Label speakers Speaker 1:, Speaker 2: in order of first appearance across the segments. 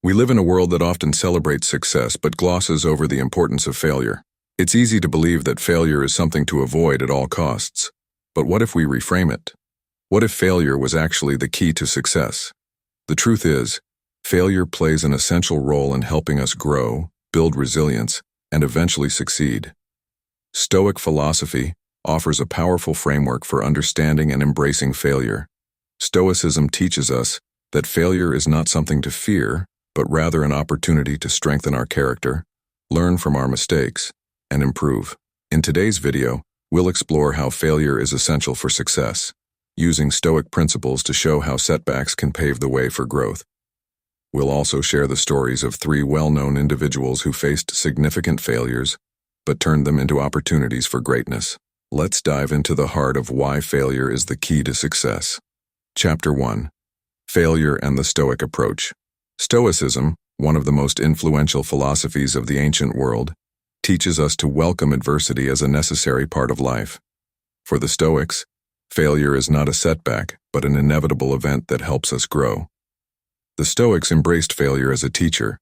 Speaker 1: We live in a world that often celebrates success but glosses over the importance of failure. It's easy to believe that failure is something to avoid at all costs. But what if we reframe it? What if failure was actually the key to success? The truth is, failure plays an essential role in helping us grow, build resilience, and eventually succeed. Stoic philosophy offers a powerful framework for understanding and embracing failure. Stoicism teaches us that failure is not something to fear, but rather an opportunity to strengthen our character, learn from our mistakes, and improve. In today's video, we'll explore how failure is essential for success, using Stoic principles to show how setbacks can pave the way for growth. We'll also share the stories of 3 well-known individuals who faced significant failures, but turned them into opportunities for greatness. Let's dive into the heart of why failure is the key to success. Chapter 1. Failure and the Stoic Approach. Stoicism, one of the most influential philosophies of the ancient world, teaches us to welcome adversity as a necessary part of life. For the Stoics, failure is not a setback, but an inevitable event that helps us grow. The Stoics embraced failure as a teacher.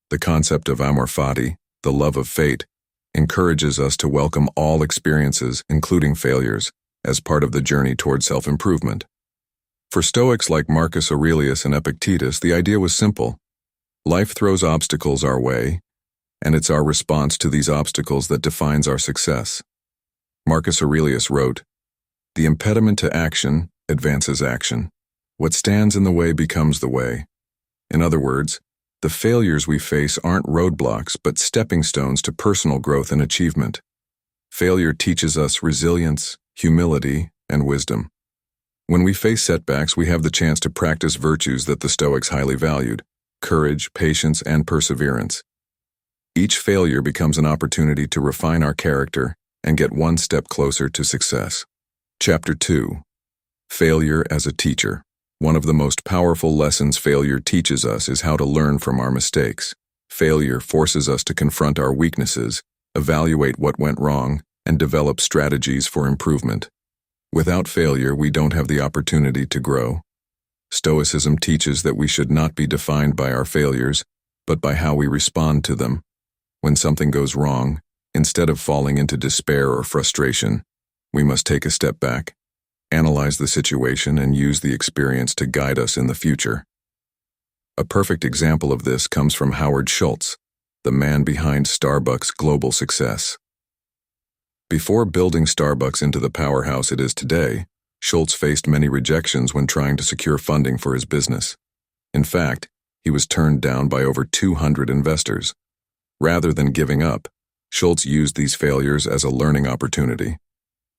Speaker 1: The concept of amor fati, the love of fate, encourages us to welcome all experiences, including failures, as part of the journey toward self-improvement. For Stoics like Marcus Aurelius and Epictetus, the idea was simple. Life throws obstacles our way, and it's our response to these obstacles that defines our success. Marcus Aurelius wrote, "The impediment to action advances action. What stands in the way becomes the way." In other words, the failures we face aren't roadblocks but stepping stones to personal growth and achievement. Failure teaches us resilience, humility, and wisdom. When we face setbacks, we have the chance to practice virtues that the Stoics highly valued: courage, patience, and perseverance. Each failure becomes an opportunity to refine our character and get one step closer to success. Chapter 2. Failure as a Teacher. One of the most powerful lessons failure teaches us is how to learn from our mistakes. Failure forces us to confront our weaknesses, evaluate what went wrong, and develop strategies for improvement. Without failure, we don't have the opportunity to grow. Stoicism teaches that we should not be defined by our failures, but by how we respond to them. When something goes wrong, instead of falling into despair or frustration, we must take a step back, analyze the situation, and use the experience to guide us in the future. A perfect example of this comes from Howard Schultz, the man behind Starbucks' global success. Before building Starbucks into the powerhouse it is today, Schultz faced many rejections when trying to secure funding for his business. In fact, he was turned down by over 200 investors. Rather than giving up, Schultz used these failures as a learning opportunity.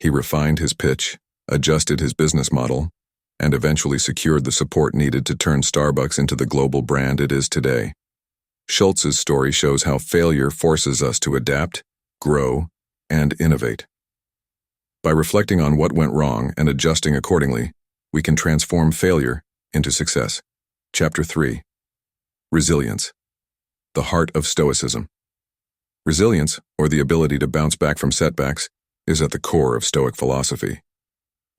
Speaker 1: He refined his pitch, adjusted his business model, and eventually secured the support needed to turn Starbucks into the global brand it is today. Schultz's story shows how failure forces us to adapt, grow, and innovate. By reflecting on what went wrong and adjusting accordingly, we can transform failure into success. Chapter 3. Resilience. The heart of Stoicism. Resilience, or the ability to bounce back from setbacks, is at the core of Stoic philosophy.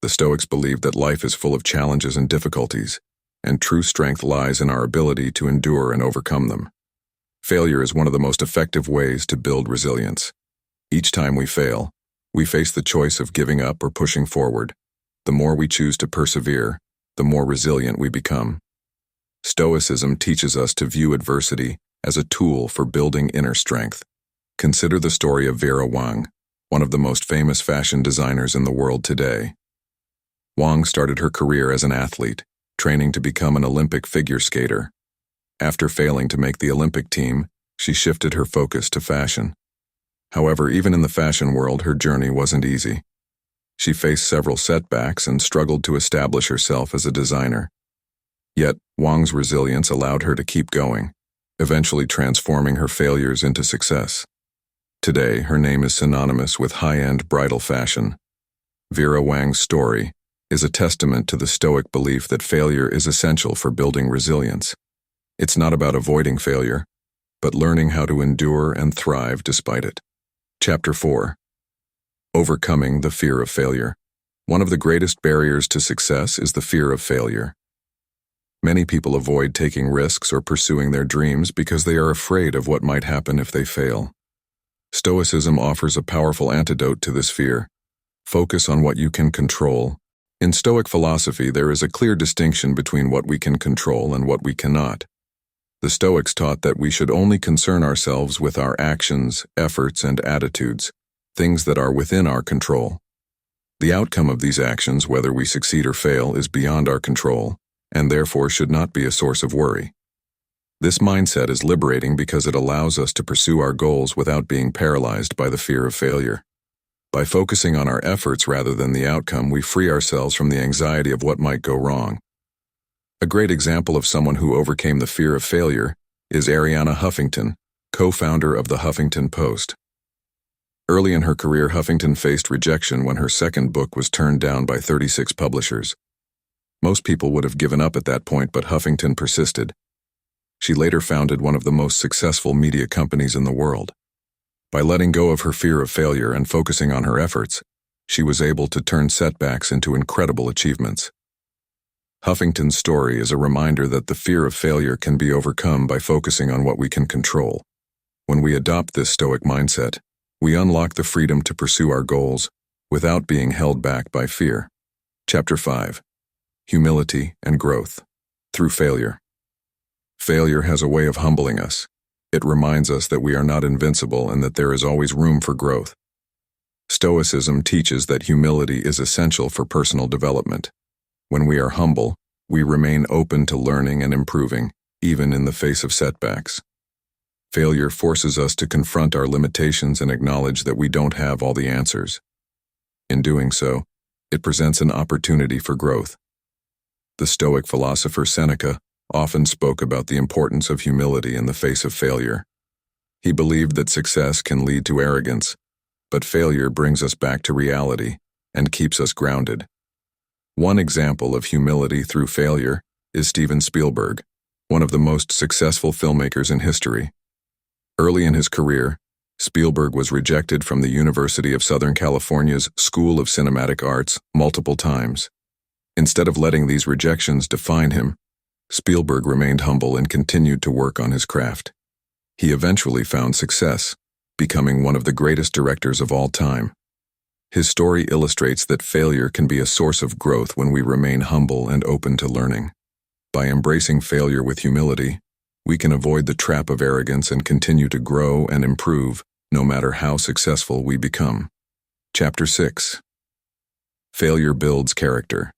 Speaker 1: The Stoics believed that life is full of challenges and difficulties, and true strength lies in our ability to endure and overcome them. Failure is one of the most effective ways to build resilience. Each time we fail, we face the choice of giving up or pushing forward. The more we choose to persevere, the more resilient we become. Stoicism teaches us to view adversity as a tool for building inner strength. Consider the story of Vera Wang, one of the most famous fashion designers in the world today. Wang started her career as an athlete, training to become an Olympic figure skater. After failing to make the Olympic team, she shifted her focus to fashion. However, even in the fashion world, her journey wasn't easy. She faced several setbacks and struggled to establish herself as a designer. Yet, Wang's resilience allowed her to keep going, eventually transforming her failures into success. Today, her name is synonymous with high-end bridal fashion. Vera Wang's story is a testament to the Stoic belief that failure is essential for building resilience. It's not about avoiding failure, but learning how to endure and thrive despite it. Chapter 4. Overcoming the fear of failure. One of the greatest barriers to success is the fear of failure. Many people avoid taking risks or pursuing their dreams because they are afraid of what might happen if they fail. Stoicism offers a powerful antidote to this fear. Focus on what you can control. In Stoic philosophy, there is a clear distinction between what we can control and what we cannot. The Stoics taught that we should only concern ourselves with our actions, efforts, and attitudes, things that are within our control. The outcome of these actions, whether we succeed or fail, is beyond our control, and therefore should not be a source of worry. This mindset is liberating because it allows us to pursue our goals without being paralyzed by the fear of failure. By focusing on our efforts rather than the outcome, we free ourselves from the anxiety of what might go wrong. A great example of someone who overcame the fear of failure is Arianna Huffington, co-founder of the Huffington Post. Early in her career, Huffington faced rejection when her second book was turned down by 36 publishers. Most people would have given up at that point, but Huffington persisted. She later founded one of the most successful media companies in the world. By letting go of her fear of failure and focusing on her efforts, she was able to turn setbacks into incredible achievements. Huffington's story is a reminder that the fear of failure can be overcome by focusing on what we can control. When we adopt this Stoic mindset, we unlock the freedom to pursue our goals without being held back by fear. Chapter 5. Humility and Growth. Through failure. Failure has a way of humbling us. It reminds us that we are not invincible and that there is always room for growth. Stoicism teaches that humility is essential for personal development. When we are humble, we remain open to learning and improving, even in the face of setbacks. Failure forces us to confront our limitations and acknowledge that we don't have all the answers. In doing so, it presents an opportunity for growth. The Stoic philosopher Seneca often spoke about the importance of humility in the face of failure. He believed that success can lead to arrogance, but failure brings us back to reality and keeps us grounded. One example of humility through failure is Steven Spielberg, one of the most successful filmmakers in history. Early in his career, Spielberg was rejected from the University of Southern California's School of Cinematic Arts multiple times. Instead of letting these rejections define him, Spielberg remained humble and continued to work on his craft. He eventually found success, becoming one of the greatest directors of all time. His story illustrates that failure can be a source of growth when we remain humble and open to learning. By embracing failure with humility, we can avoid the trap of arrogance and continue to grow and improve, no matter how successful we become. Chapter 6. Failure builds character.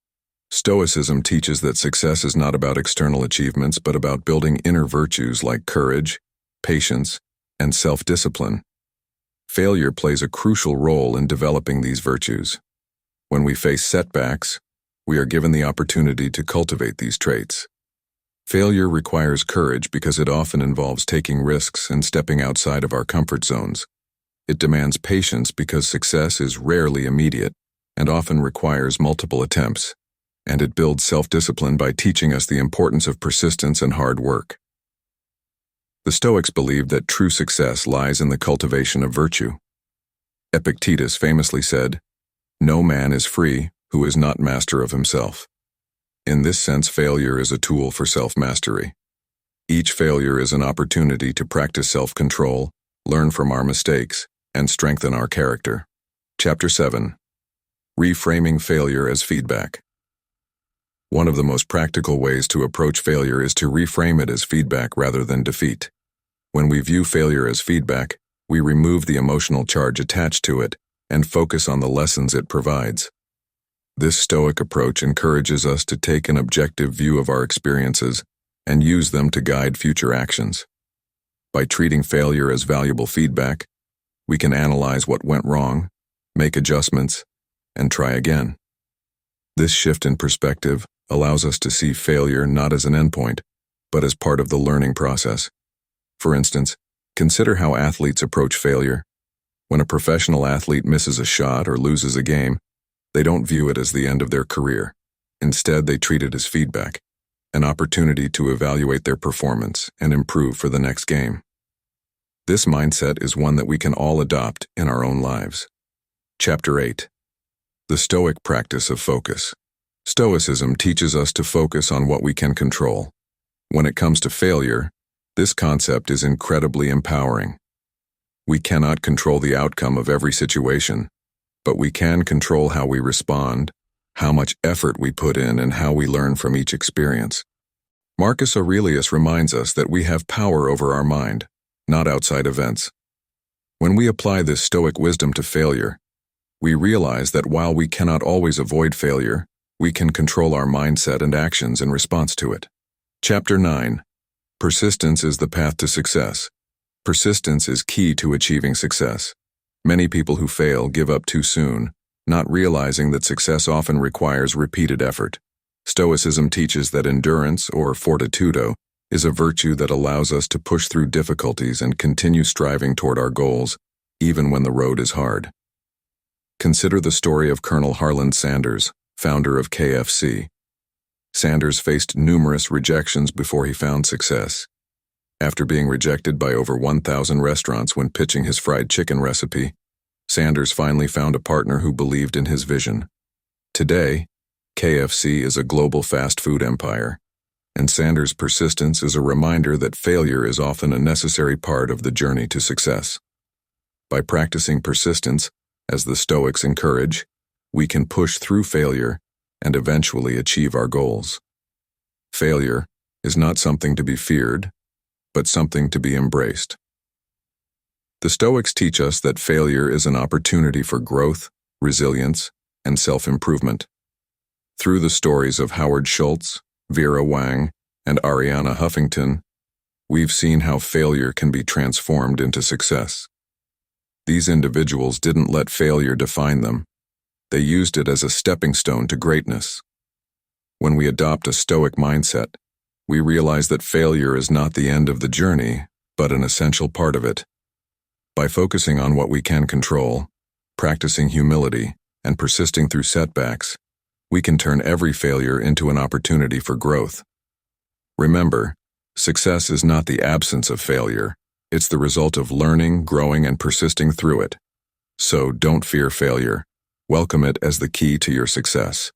Speaker 1: Stoicism teaches that success is not about external achievements but about building inner virtues like courage, patience, and self-discipline. Failure plays a crucial role in developing these virtues. When we face setbacks, we are given the opportunity to cultivate these traits. Failure requires courage because it often involves taking risks and stepping outside of our comfort zones. It demands patience because success is rarely immediate and often requires multiple attempts. And it builds self-discipline by teaching us the importance of persistence and hard work. The Stoics believed that true success lies in the cultivation of virtue. Epictetus famously said, "No man is free who is not master of himself." In this sense, failure is a tool for self-mastery. Each failure is an opportunity to practice self-control, learn from our mistakes, and strengthen our character. Chapter 7. Reframing failure as feedback. One of the most practical ways to approach failure is to reframe it as feedback rather than defeat. When we view failure as feedback, we remove the emotional charge attached to it and focus on the lessons it provides. This Stoic approach encourages us to take an objective view of our experiences and use them to guide future actions. By treating failure as valuable feedback, we can analyze what went wrong, make adjustments, and try again. This shift in perspective allows us to see failure not as an endpoint, but as part of the learning process. For instance, consider how athletes approach failure. When a professional athlete misses a shot or loses a game, they don't view it as the end of their career. Instead, they treat it as feedback, an opportunity to evaluate their performance and improve for the next game. This mindset is one that we can all adopt in our own lives. Chapter 8. The Stoic Practice of Focus. Stoicism teaches us to focus on what we can control. When it comes to failure, this concept is incredibly empowering. We cannot control the outcome of every situation, but we can control how we respond, how much effort we put in, and how we learn from each experience. Marcus Aurelius reminds us that we have power over our mind, not outside events. When we apply this Stoic wisdom to failure, we realize that while we cannot always avoid failure, we can control our mindset and actions in response to it. Chapter 9. Persistence is the path to success. Persistence is key to achieving success. Many people who fail give up too soon, not realizing that success often requires repeated effort. Stoicism teaches that endurance, or fortitudo, is a virtue that allows us to push through difficulties and continue striving toward our goals, even when the road is hard. Consider the story of Colonel Harland Sanders, founder of KFC. Sanders faced numerous rejections before he found success. After being rejected by over 1,000 restaurants when pitching his fried chicken recipe, Sanders finally found a partner who believed in his vision. Today, KFC is a global fast food empire, and Sanders' persistence is a reminder that failure is often a necessary part of the journey to success. By practicing persistence, as the Stoics encourage, we can push through failure and eventually achieve our goals. Failure is not something to be feared, but something to be embraced. The Stoics teach us that failure is an opportunity for growth, resilience, and self-improvement. Through the stories of Howard Schultz, Vera Wang, and Arianna Huffington, we've seen how failure can be transformed into success. These individuals didn't let failure define them. They used it as a stepping stone to greatness. When we adopt a Stoic mindset, we realize that failure is not the end of the journey, but an essential part of it. By focusing on what we can control, practicing humility, and persisting through setbacks, we can turn every failure into an opportunity for growth. Remember, success is not the absence of failure. It's the result of learning, growing, and persisting through it. So don't fear failure. Welcome it as the key to your success.